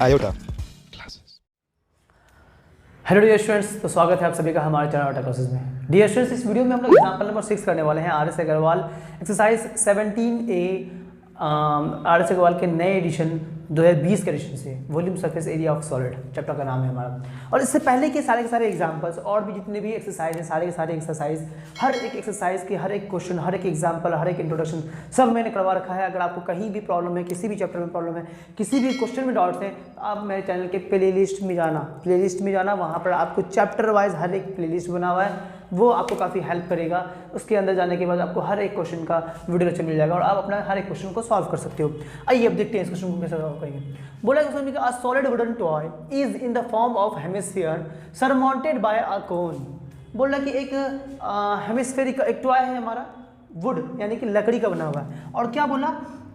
iota hello dear students, तो स्वागत है आप सभी का हमारे चैनल आयोटा क्लासेस में। डियर स्टूडेंट्स, इस वीडियो में हम लोग एग्जाम्पल नंबर 6 करने वाले हैं RS Agarwal exercise 17A RS Agarwal के नए एडिशन 2020 के एडिशन से volume surface area of solid chapter का नाम है हमारा। और इससे पहले के सारे एग्जाम्पल्स और भी जितने भी एक्सरसाइज हैं, सारे के सारे एक्सरसाइज, हर एक एक्सरसाइज के हर एक क्वेश्चन, हर एक एग्जाम्पल, हर एक इंट्रोडक्शन सब मैंने करवा रखा है। अगर आपको कहीं भी प्रॉब्लम है, किसी भी चैप्टर में प्रॉब्लम है, किसी भी क्वेश्चन में डाउट्स हैं, तो आप मेरे चैनल के प्लेलिस्ट में जाना, वहाँ पर आपको चैप्टर वाइज हर एक प्लेलिस्ट बना हुआ है, वो आपको काफ़ी हेल्प करेगा। उसके अंदर जाने के बाद आपको हर एक क्वेश्चन का वीडियो लेक्चर मिल जाएगा और आप अपना हर एक क्वेश्चन को सॉल्व कर सकते हो। आइए अब देखते हैं इस क्वेश्चन को कैसे सॉल्व करेंगे। बोला question a solid wooden toy is in the form of hemisphere surmounted by a cone. बोल रहा कि एक हेमिस्फेरिकल एक टॉय है हमारा, वुड यानी कि लकड़ी का बना हुआ है। और क्या बोला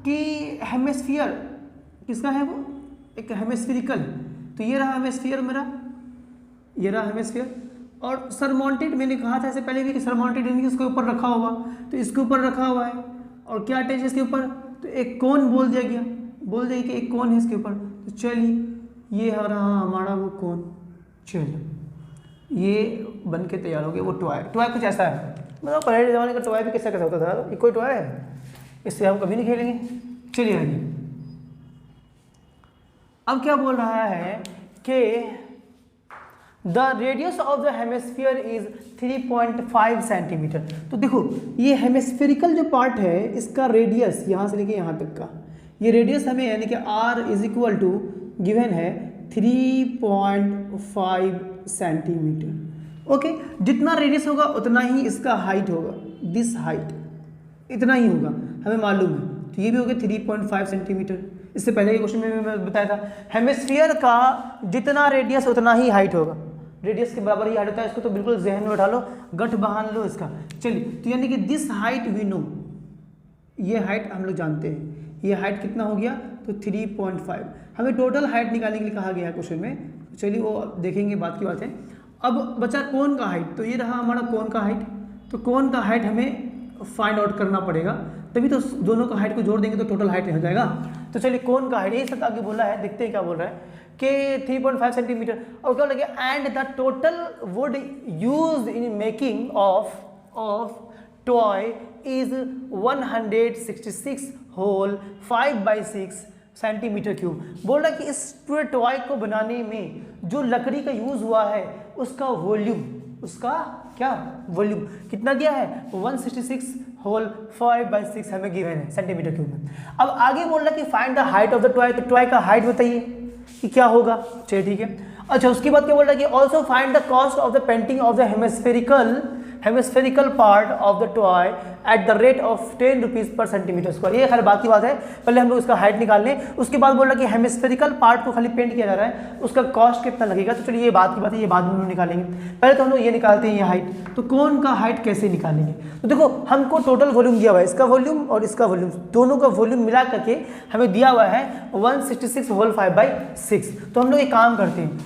कि हेमिस्फीयर किसका है, वो एक हेमिस्फेरिकल। तो ये रहा हेमिस्फीयर मेरा, ये रहा हेमिस्फीयर। और सरमाउंटेड मैंने कहा था इससे पहले भी कि सरमाउंटेड यानी कि इसके ऊपर रखा हुआ, तो इसके ऊपर रखा हुआ है। और क्या अटैच है इसके ऊपर, तो एक कोन बोल दिया कि एक कोन है इसके ऊपर। तो चलिए ये रहा हमारा वो कोन। चलिए ये बन के तैयार हो गया वो टॉय कुछ ऐसा है। मतलब पहले ज़माने का टॉय भी कैसा होता था, ये कोई टॉय है, इससे हम कभी नहीं खेलेंगे। चलिए आइए, अब क्या बोल रहा है कि the radius of the hemisphere is 3.5 centimetre. तो देखो ये हेमिस्फेरिकल जो पार्ट है, इसका रेडियस यहाँ से लेके यहाँ तक का ये रेडियस हमें यानी कि R is equal to given है 3.5 सेंटीमीटर। ओके, जितना रेडियस होगा उतना ही इसका हाइट होगा, दिस हाइट इतना ही होगा, हमें मालूम है। तो ये भी हो गया 3.5 सेंटीमीटर। इससे पहले के क्वेश्चन में मैं बताया था हेमिस्फीयर का जितना रेडियस उतना ही हाइट होगा, रेडियस के बराबर ही हाइट होता है। इसको तो बिल्कुल जहन में उठा लो, गठ बहान लो इसका। चलिए, तो यानी कि दिस हाइट वी नो, ये हाइट हम लोग जानते हैं। ये हाइट कितना हो गया, तो 3.5। हमें टोटल हाइट निकालने के लिए कहा गया है क्वेश्चन में। चलिए वो देखेंगे, बात की बात है। अब बचा कोन का हाइट, तो ये रहा हमारा कोन का हाइट। तो कोन का हाइट हमें फाइंड आउट करना पड़ेगा, तभी तो दोनों का हाइट को जोड़ देंगे तो टोटल हाइट हो जाएगा। तो चलिए कोन का हाइट ये सब आगे बोला है, देखते हैं क्या बोल रहा है कि 3.5 सेंटीमीटर। और क्या लगे, and the total wood used in making of toy is 166 whole 5/6 centimetre cube. बोल रहा है कि इस पूरे टॉय को बनाने में जो लकड़ी का यूज हुआ है उसका वॉल्यूम, उसका क्या वॉल्यूम कितना दिया है, 166 होल 5/6 हमें गिवन है सेंटीमीटर क्यूब में। अब आगे बोल रहा है कि find the height of the toy. तो टॉय का हाइट बताइए कि क्या होगा। चलिए ठीक है। अच्छा, उसके बाद क्या बोल रहा है कि also find the cost of the painting of the hemispherical part of the toy at the rate of 10 rupees पर सेंटीमीटर स्क्वायर। ये खैर बात की बात है, पहले हम लोग उसका हाइट निकाल लें। उसके बाद बोल रहा है कि हेमिस्फेरिकल पार्ट को खाली पेंट किया जा रहा है, उसका कॉस्ट कितना लगेगा। तो चलिए ये बात की बात है, ये बाद में हम लोग निकालेंगे। पहले तो हम लोग ये निकालते हैं ये हाइट। तो कौन का हाइट कैसे निकालेंगे, तो देखो हमको टोटल वॉल्यूम दिया हुआ है, इसका वॉल्यूम और इसका वॉल्यूम, दोनों का वॉल्यूम मिला करके हमें दिया हुआ है 166 होल 5/6। तो हम लोग एक काम करते हैं,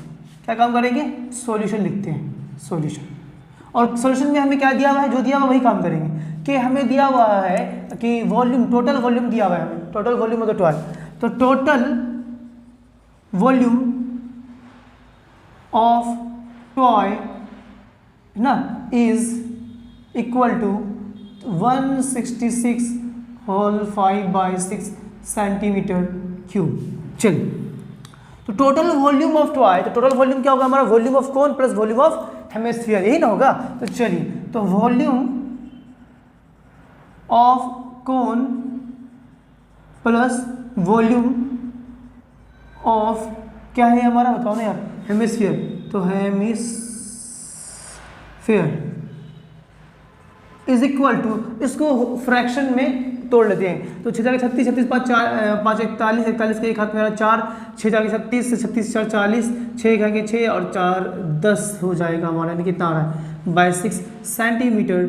क्या काम करेंगे, सॉल्यूशन लिखते हैं, सॉल्यूशन। और सॉल्यूशन में हमें क्या दिया हुआ है, जो दिया हुआ वही काम करेंगे। कि हमें दिया हुआ है कि वॉल्यूम, टोटल वॉल्यूम दिया हुआ है हमें, total volume of the toy. तो टोटल वॉल्यूम ऑफ टॉय ना is equal to 166 whole 5/6 centimetre cube. चलिए, तो टोटल वॉल्यूम ऑफ टॉय, तो टोटल वॉल्यूम क्या होगा हमारा, volume of cone plus volume of hemisphere, यही ना होगा। तो चलिए, तो volume of cone plus volume of क्या है हमारा, बताओ ना यार, हेमिस्फीयर। तो हेमिस्फीयर इज इक्वल टू, इसको फ्रैक्शन में तोड़ लेते हैं। तो 6 × 36, 36 5 41, 41 के एक हाथ मेरा 4, 6 × 36, 36 4 40, 6 × 6 और 4 10 हो जाएगा हमारा, यानी कितना आ रहा है 6 सेंटीमीटर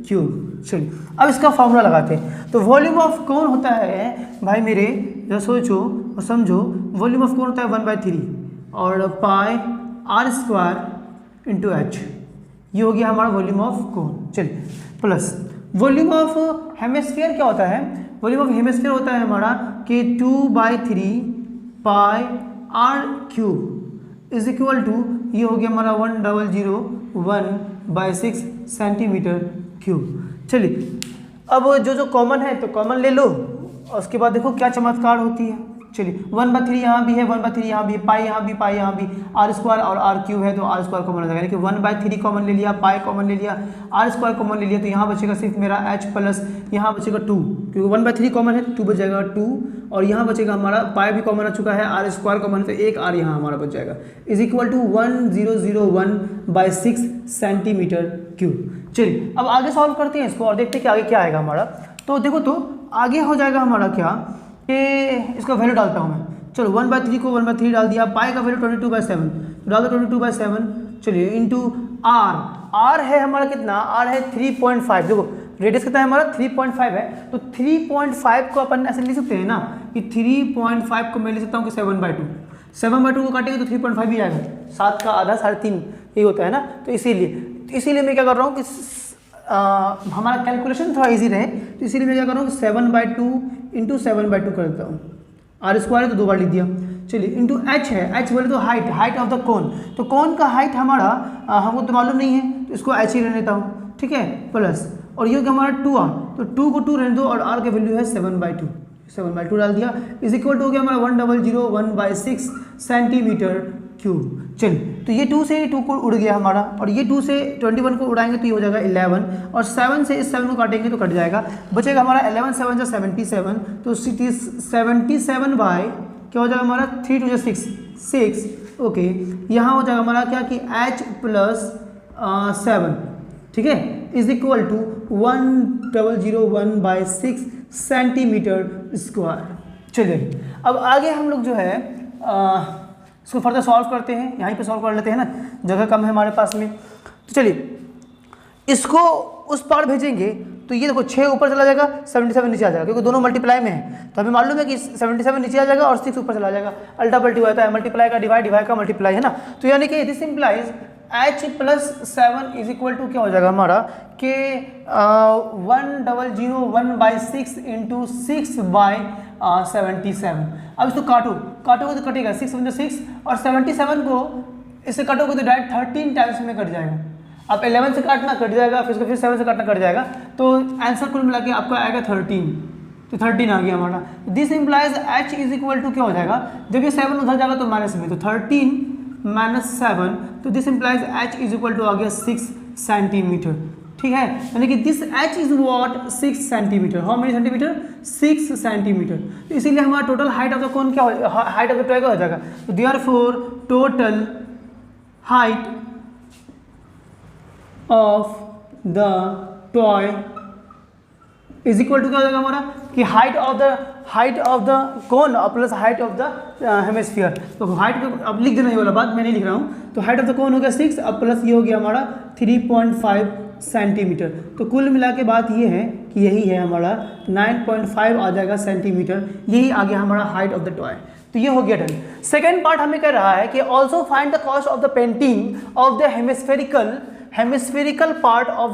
क्यूब। चलिए अब इसका फॉर्मूला लगाते हैं। तो वॉल्यूम ऑफ कोन होता है भाई मेरे, जरा सोचो और समझो, वॉल्यूम ऑफ कोन होता है 1/3 और पाई r² × h, ये हो गया हमारा वॉल्यूम ऑफ कोन। चलिए, प्लस वॉल्यूम ऑफ हेमिस्फीयर क्या होता है, वॉल्यूम ऑफ हेमिस्फीयर होता है हमारा कि 2/3 pi r cube is equal to, ये हो गया हमारा 1001/6 सेंटीमीटर क्यूब। चलिए अब जो कॉमन है तो कॉमन ले लो, और उसके बाद देखो क्या चमत्कार होती है। चलिए 1/3 यहाँ भी है, 1/3 यहाँ भी, पाई यहाँ भी, पाई यहाँ भी, आर स्क्वायर और आर क्यूब है तो आर स्क्वायर कॉमन हो जाएगा, यानी कि 1/3 कॉमन ले लिया, पाई कॉमन ले लिया, आर स्क्वायर कॉमन ले लिया, तो यहाँ बचेगा सिर्फ मेरा h प्लस यहाँ बचेगा 2, क्योंकि 1/3 कॉमन है तो 2 बच जाएगा 2, और यहाँ बचेगा हमारा पाई भी कॉमन आ चुका है, आर स्क्वायर कॉमन है तो एक आर यहाँ हमारा बच जाएगा, is equal to 1001/6 centimetre cube. चलिए अब आगे सॉल्व करते हैं इसको और देखते हैं कि आगे क्या आएगा हमारा। तो देखो तो आगे हो जाएगा हमारा क्या कि इसका वैल्यू डालता हूँ मैं। चलो 1/3 को 1/3 डाल दिया, पाई का वैल्यू 22/7 डाल दो, 22/7। चलिए इंटू आर है हमारा कितना, आर है 3.5, देखो रेडियस कितना है हमारा 3.5 है, तो 3.5 को अपन ऐसे लिख सकते हैं ना कि 3.5 को मैं लिख सकता हूँ कि 7/2, 7/2 को काटेंगे तो 3.5 भी आएगा, 7 का आधा 3.5 यही होता है ना, तो इसीलिए मैं क्या कर रहा हूँ कि हमारा कैलकुलेशन थोड़ा इजी रहे, तो इसीलिए मैं क्या कर रहा हूँ 7/2 इंटू 7/2 कर देता हूँ, आर स्क्वायर है तो 2 बार लिख दिया। चलिए इंटू एच है, एच बोले तो हाइट ऑफ द कोन, तो कोन का हाइट हमारा हमको तो मालूम नहीं है तो इसको एच ही रहने देता हूँ, ठीक है, प्लस और ये होगा हमारा 2r, तो 2 को 2 रहने दो और r का वैल्यू है 7/2 डाल दिया, इज इक्वल टू हो गया हमारा 1001/6 सेंटीमीटर क्यूब। चलिए तो ये 2 से 2 को उड़ गया हमारा, और ये 2 से 21 को उड़ाएंगे तो ये हो जाएगा 11, और 7 से इस 7 को काटेंगे तो कट जाएगा, बचेगा हमारा 11 7 जा 77, तो 77 बाय क्या हो जाएगा हमारा 3 2 6, ओके, यहाँ हो जाएगा हमारा क्या कि h प्लस 7, ठीक है, is equal to 1001/6 centimetre square. चलिए अब आगे हम लोग जो है इसको फर्दर सॉल्व करते हैं, यहीं पे सॉल्व कर लेते हैं ना, जगह कम है हमारे पास में। तो चलिए इसको उस पार भेजेंगे तो ये देखो 6 ऊपर चला जाएगा, 77 नीचे आ जाएगा, क्योंकि दोनों मल्टीप्लाई में है, तो हमें मालूम है कि 77 नीचे आ जाएगा और 6 ऊपर चला जाएगा, अल्टा पल्टी होता है, मल्टीप्लाई का डिवाइड का मल्टीप्लाई है ना, तो यानी कि this implies h plus 7 is equal to क्या हो जाएगा हमारा कि 1001/6 इंटू 6/77। अब इसको काटोगे तो कटेगा 6 × 6 और 77 को इससे काटोगे तो डायरेक्ट 13 टाइम्स में कट जाएगा। अब 11 से काटना कट जाएगा, फिर 7 से काटना कट जाएगा, तो आंसर कुल मिला के आपका आएगा 13, तो 13 आ गया हमारा। This implies h is equal to क्या हो जाएगा, जब ये 7 उधर जाएगा तो माइनस में, तो 13 - 7, तो this implies h is equal to आ गया 6 सेंटीमीटर, ठीक है, यानी कि this h is what 6 centimetre, how many centimetre 6 centimetre, तो इसीलिए हमारा total height of the cone क्या हो, हाइट ऑफ द टॉय क्या हो जाएगा, तो therefore total height of the toy is equal to क्या हो जाएगा हमारा कि height of the cone plus height of the hemisphere, तो हाइट को अब लिख देना ये वाला बात मैं नहीं लिख रहा हूँ, तो हाइट ऑफ द कोन हो गया 6 अब प्लस ये हो गया हमारा 3.5 सेंटीमीटर, तो कुल मिला के बात ये है कि यही है हमारा 9.5 आ जाएगा सेंटीमीटर, यही आ गया हमारा हाइट ऑफ द टॉय। तो ये हो गया डन। सेकेंड पार्ट हमें कह रहा है कि also find the cost of the painting of the hemispherical part of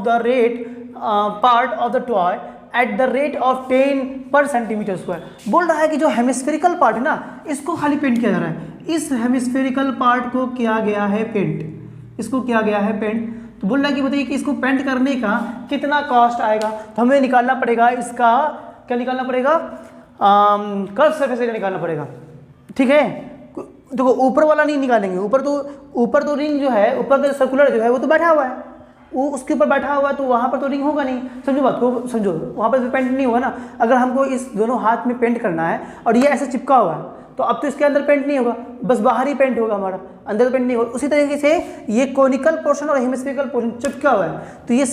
the toy at the rate of 10 पर सेंटीमीटर स्क्वायर। बोल रहा है कि जो हेमिस्फेरिकल पार्ट है ना, इसको खाली पेंट किया जा रहा है, इस हेमिस्फेरिकल पार्ट को किया गया है पेंट, इसको किया गया है पेंट, तो बोल रहा है कि बताइए कि इसको पेंट करने का कितना कॉस्ट आएगा, तो हमें निकालना पड़ेगा इसका, क्या निकालना पड़ेगा, कर्व सरफेस एरिया निकालना पड़ेगा, ठीक है। देखो ऊपर वाला नहीं निकालेंगे, ऊपर तो रिंग जो है, ऊपर का सर्कुलर जो है वो तो बैठा हुआ है, वो उसके ऊपर बैठा हुआ है, तो वहाँ पर तो रिंग होगा नहीं, समझो बात को, समझो वहाँ पर पेंट नहीं होगा ना। अगर हमको इस दोनों हाथ में पेंट करना है और ये ऐसे चिपका हुआ है, तो अब तो इसके अंदर पेंट नहीं होगा, बस बाहर ही पेंट होगा हमारा, अंदर तो पेंट नहीं होगा। उसी तरीके से ये कोनिकल पोर्शन और हेमिस्फेरिकल पोर्शन चिपका हुआ है, तो ये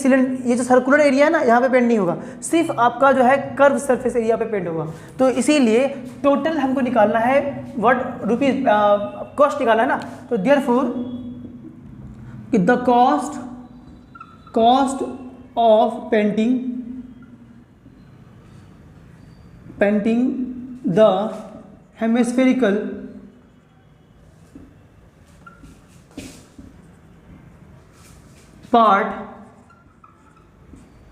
जो सर्कुलर एरिया है ना, यहाँ पे पेंट नहीं होगा, सिर्फ आपका जो है कर्व सरफेस एरिया पे पेंट होगा। तो इसीलिए टोटल हमको निकालना है व्हाट रुपीज, कॉस्ट निकालना है ना, तो therefore the cost of painting the hemispherical part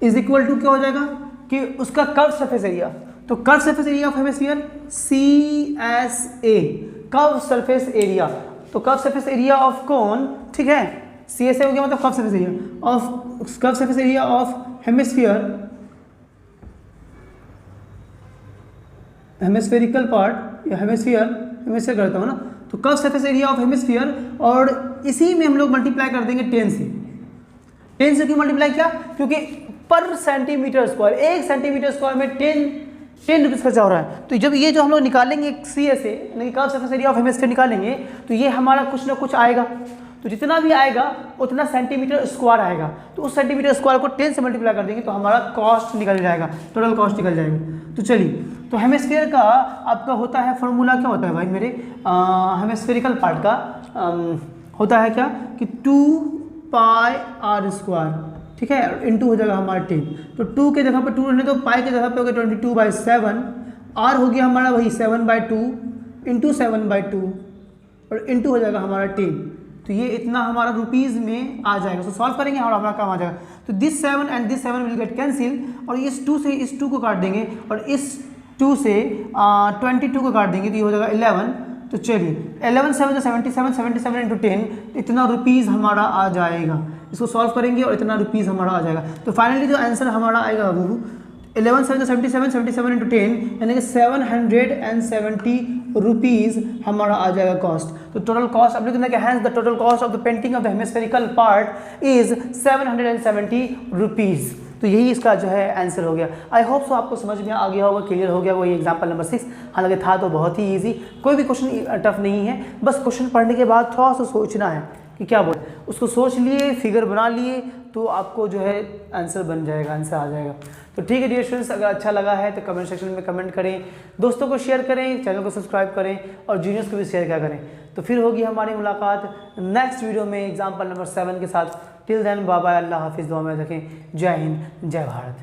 is equal to क्या हो जाएगा कि उसका कर्व सरफेस एरिया, तो तो curve surface area of hemisphere CSA, curve surface area. तो curve surface area of cone, ठीक है, CSA हो गया मतलब curve surface area of, curve surface area of hemisphere, hemispherical part या हेमिस्फीयर करता हूँ ना, तो curve surface area of hemisphere, और इसी में हम लोग मल्टीप्लाई कर देंगे 10 से। 10 से क्यों मल्टीप्लाई किया? क्योंकि पर सेंटीमीटर स्क्वायर, 1 सेंटीमीटर स्क्वायर में 10 रुपीज़ खर्चा हो रहा है। तो जब ये जो हम लोग निकालेंगे CSA यानी curve surface area of hemisphere निकालेंगे, तो ये हमारा कुछ ना कुछ आएगा, तो जितना भी आएगा उतना सेंटीमीटर स्क्वायर आएगा। तो उस सेंटीमीटर स्क्वायर को 10 से मल्टीप्लाई कर देंगे तो हमारा कॉस्ट निकल जाएगा, टोटल कॉस्ट निकल जाएगा। तो चलिए, तो हेमिस्फीयर का आपका होता है फॉर्मूला, क्या होता है भाई मेरे, हेमिस्फेरिकल पार्ट का होता है क्या कि 2πr², ठीक है, इंटू हो जाएगा हमारा 10। तो 2 के जगह पर 2 रहने, तो पाई के जगह पे हो गया 22/7, आर हो गया हमारा वही 7/2 इंटू 7/2 और इंटू हो जाएगा हमारा 10। तो ये इतना हमारा रुपीज़ में आ जाएगा। तो सॉल्व करेंगे और हमारा काम आ जाएगा। तो this 7 and this 7 will get cancel, और इस 2 से इस 2 को काट देंगे, और इस 2 से 22 को काट देंगे, तो ये हो जाएगा 11। तो चलिए 11 7 77, 77 इंटू 10, इतना रुपीज़ हमारा आ जाएगा। इसको सॉल्व करेंगे और इतना रुपीज़ हमारा आ जाएगा। तो फाइनली जो आंसर हमारा आएगा वो 11 7 77, 77 इंटू 10 यानी कि 770 रुपीज़ हमारा आ जाएगा कॉस्ट। तो टोटल कॉस्ट अपने कहना है, hence the total cost of the painting of the hemispherical part is 770 rupees. तो यही इसका जो है आंसर हो गया। आई होप सो आपको समझ में आ गया होगा, क्लियर हो गया। वही एग्जाम्पल नंबर 6, हालांकि था तो बहुत ही ईजी, कोई भी क्वेश्चन टफ नहीं है, बस क्वेश्चन पढ़ने के बाद थोड़ा सा सोचना है कि क्या बोल, उसको सोच लिए, फिगर बना लिए, तो आपको जो है आंसर बन जाएगा, आंसर आ जाएगा। तो ठीक है डियर स्टूडेंट्स, अगर अच्छा लगा है तो कमेंट सेक्शन में कमेंट करें, दोस्तों को शेयर करें, चैनल को सब्सक्राइब करें और जूनियर्स को भी शेयर क्या करें। तो फिर होगी हमारी मुलाकात नेक्स्ट वीडियो में एग्जाम्पल नंबर 7 के साथ। टिल देन बाय बाय, अल्लाह हाफिज़, दुआ में रखें। जय हिंद, जय भारत।